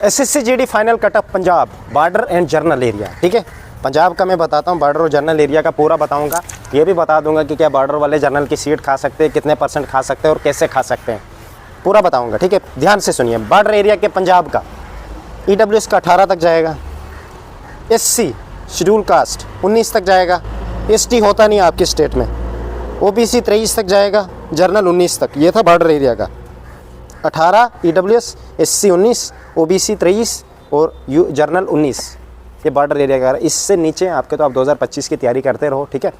SSC GD final cutoff Punjab border and general area. ठीक है, पंजाब का मैं बताता हूँ, बॉर्डर और जर्नल एरिया का पूरा बताऊंगा। ये भी बता दूंगा कि क्या बॉर्डर वाले जर्नल की सीट खा सकते हैं, कितने % खा सकते हैं और कैसे खा सकते हैं, पूरा बताऊंगा। ठीक है, ध्यान से सुनिए। बॉर्डर एरिया के पंजाब का EWS का 18 तक जाएगा, SC शेड्यूल कास्ट 19 तक जाएगा, ST होता नहीं आपके स्टेट में, OBC 23 तक जाएगा, जर्नल 19 तक। ये था बॉर्डर एरिया का 18, EWS, SC 19, OBC 23 और जर्नल 19। ये बॉर्डर एरिया का। इससे नीचे आपके तो आप 2025 की तैयारी करते रहो। ठीक है,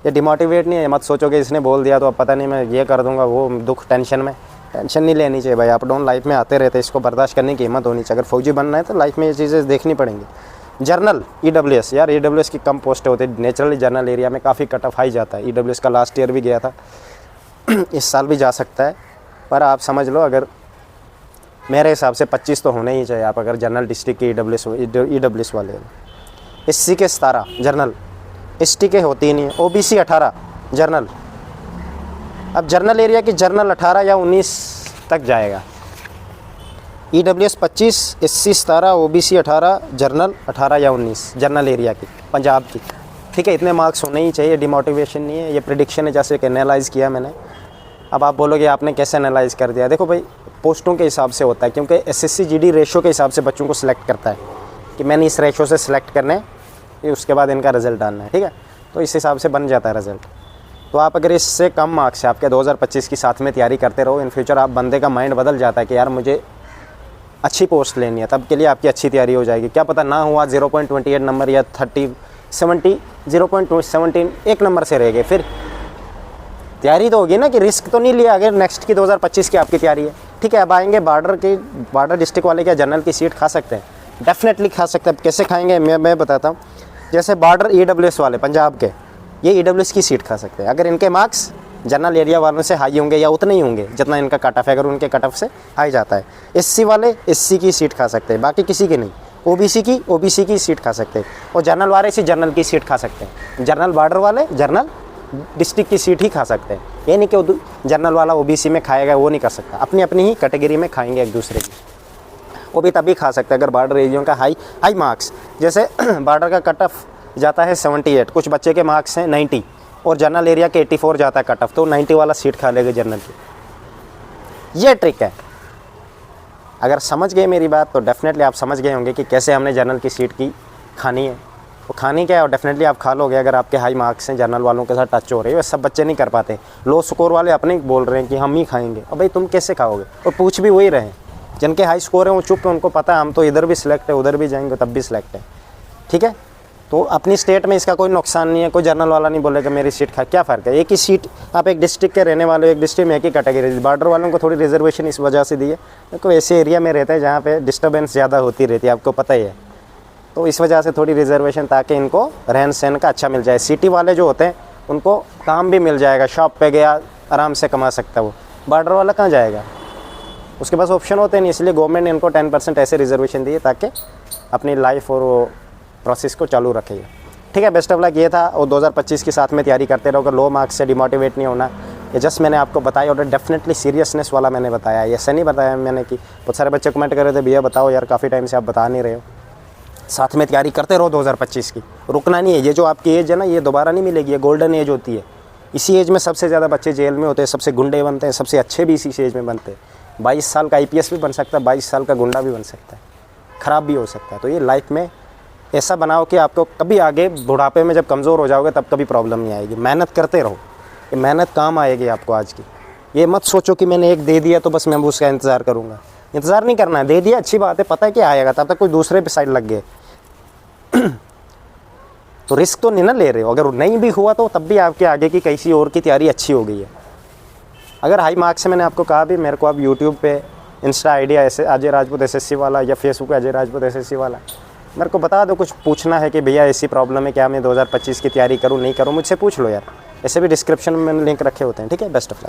ये डिमोटिवेट नहीं है, मत सोचो कि इसने बोल दिया तो अब पता नहीं मैं ये कर दूंगा, वो दुख टेंशन नहीं लेनी चाहिए भाई। अप डाउन लाइफ में आते रहते, इसको बर्दाश्त करने की हिम्मत होनी चाहिए। अगर फौजी बनना है तो लाइफ में ये चीज़ें देखनी पड़ेंगी। जर्नल EWS, यार EWS की कम पोस्ट होती है नेचुरली, जर्नल एरिया में काफ़ी कट ऑफ हाई जाता है। EWS का लास्ट ईयर भी गया था, इस साल भी जा सकता है, पर आप समझ लो अगर मेरे हिसाब से 25 तो होने ही चाहिए आप अगर जनरल डिस्ट्रिक्ट के EWS वाले हो। SC के 17 जर्नल, ST के होती ही नहीं है, OBC 18 जर्नल। अब जर्नल एरिया की जर्नल 18 या 19 तक जाएगा, EWS 25, SC 17, OBC 18, जर्नल 18 या 19 जर्नल एरिया की पंजाब की। ठीक है, इतने मार्क्स होने ही चाहिए, डिमोटिवेशन नहीं है, ये प्रेडिक्शन है जैसे कि एनालाइज़ किया मैंने। अब आप बोलोगे आपने कैसे एनालाइज़ कर दिया? देखो भाई, पोस्टों के हिसाब से होता है, क्योंकि SSC GD रेशो के हिसाब से बच्चों को सिलेक्ट करता है कि मैंने इस रेशो से सिलेक्ट करने हैं, उसके बाद इनका रिज़ल्ट डालना है। ठीक है, तो इस हिसाब से बन जाता है रिज़ल्ट। तो आप अगर इससे कम मार्क्स है आपके 2025 की साथ में तैयारी करते रहो, इन फ्यूचर आप बंदे का माइंड बदल जाता है कि यार मुझे अच्छी पोस्ट लेनी है, तब के लिए आपकी अच्छी तैयारी हो जाएगी। क्या पता ना हुआ 0.28 नंबर या 0.17 एक नंबर से रह गए, फिर तैयारी तो होगी ना कि रिस्क तो नहीं लिया अगर नेक्स्ट की 2025 की आपकी तैयारी है। ठीक है, अब आएंगे बॉर्डर डिस्ट्रिक्ट वाले क्या जनरल की सीट खा सकते हैं? डेफिनेटली खा सकते हैं। कैसे खाएंगे मैं बताता हूँ। जैसे बॉर्डर EWS वाले पंजाब के, ये EWS की सीट खा सकते हैं अगर इनके मार्क्स जनरल एरिया वालों से हाई होंगे या उतने ही होंगे जितना इनका कट ऑफ है, अगर उनके कट ऑफ से हाई जाता है। SC वाले SC की सीट खा सकते हैं, बाकी किसी की नहीं। OBC की सीट खा सकते हैं, और जनरल वाले जनरल की सीट खा सकते हैं। जनरल बॉर्डर वाले जनरल डिस्ट्रिक्ट की सीट ही खा सकते हैं। ये नहीं कि जनरल वाला OBC में खाएगा, वो नहीं कर सकता। अपनी अपनी ही कैटेगरी में खाएंगे एक दूसरे की, वो भी तभी खा सकते हैं अगर बॉर्डर एरिया का हाई मार्क्स। जैसे बॉर्डर का कट ऑफ जाता है 78, कुछ बच्चे के मार्क्स हैं 90 और जनरल एरिया के 84 जाता है कट ऑफ, तो 90 वाला सीट खा लेगा जनरल की। ये ट्रिक है। अगर समझ गए मेरी बात तो डेफिनेटली आप समझ गए होंगे कि कैसे हमने जनरल की सीट की खानी है। वो खानी क्या है, और डेफिनेटली आप खा लोगे अगर आपके हाई मार्क्स हैं, जनरल वालों के साथ टच हो रहे हो। सब बच्चे नहीं कर पाते, लो स्कोर वाले अपने बोल रहे हैं कि हम ही खाएंगे। अब भाई तुम कैसे खाओगे? और पूछ भी वही रहे जिनके हाई स्कोर हैं, वो चुप है, उनको पता है हम तो इधर भी सिलेक्ट है, उधर भी जाएंगे तब भी सिलेक्ट है। ठीक है, तो अपनी स्टेट में इसका कोई नुकसान नहीं है। कोई जनरल वाला नहीं बोलेगा मेरी सीट खा, क्या फ़र्क है? एक ही सीट, आप एक डिस्ट्रिक्ट के रहने वाले, एक डिस्ट्रिक्ट में एक ही कैटेगरी। बॉर्डर वालों को थोड़ी रिजर्वेशन इस वजह से दी है, कोई ऐसे एरिया में रहता है जहाँ पे डिस्टर्बेंस ज़्यादा होती रहती है, आपको पता ही है, तो इस वजह से थोड़ी रिजर्वेशन, ताकि इनको रहन सहन का अच्छा मिल जाए। सिटी वाले जो होते हैं उनको काम भी मिल जाएगा, शॉप पे गया आराम से कमा सकता है वो। बॉर्डर वाला कहाँ जाएगा? उसके पास ऑप्शन होते नहीं, इसलिए गवर्नमेंट ने इनको 10% ऐसे रिजर्वेशन दिए ताकि अपनी लाइफ और वो प्रोसेस को चालू रखेगा। ठीक है, बेस्ट ऑफ लक। ये था, और 2025 के साथ में तैयारी करते रहो। अगर लो मार्क्स से डिमोटिवेट नहीं होना, ये जस्ट मैंने आपको बताया, और डेफिनेटली सीरियसनेस वाला मैंने बताया। ऐसा नहीं बताया मैंने कि बहुत सारे बच्चे कमेंट कर रहे थे भैया बताओ यार, काफ़ी टाइम से आप बता नहीं रहे हो। साथ में तैयारी करते रहो 2025 की, रुकना नहीं है। ये जो आपकी एज है ना, ये दोबारा नहीं मिलेगी, ये गोल्डन एज होती है। इसी एज में सबसे ज़्यादा बच्चे जेल में होते हैं, सबसे गुंडे बनते हैं, सबसे अच्छे भी इसी एज में बनते हैं। 22 साल का IPS भी बन सकता है, 22 साल का गुंडा भी बन सकता है, ख़राब भी हो सकता है। तो ये लाइफ में ऐसा बनाओ कि आपको कभी आगे बुढ़ापे में जब कमज़ोर हो जाओगे तब कभी प्रॉब्लम नहीं आएगी। मेहनत करते रहो, ये मेहनत काम आएगी आपको आज की। ये मत सोचो कि मैंने एक दे दिया तो बस मैं उसका इंतज़ार करूँगा। इंतज़ार नहीं करना है, दे दिया अच्छी बात है, पता है क्या आएगा, तब तक कोई दूसरे पे साइड लग गए तो रिस्क तो नहीं ना ले रहे हो। अगर नहीं भी हुआ तो तब भी आपके आगे की किसी और की तैयारी अच्छी हो गई है। अगर हाई मार्क्स से, मैंने आपको कहा भी, मेरे को आप यूट्यूब पे इंस्टा ID ऐसे अजय राजपूत SSC वाला, या फेसबुक अजय राजपूत SSC वाला, मेरे को बता दो। कुछ पूछना है कि भैया ऐसी प्रॉब्लम है क्या, मैं 2025 की तैयारी करूँ नहीं करूँ, मुझसे पूछ लो यार। ऐसे भी डिस्क्रिप्शन में मैंने लिंक रखे होते हैं। ठीक है, बेस्ट ऑफ लक।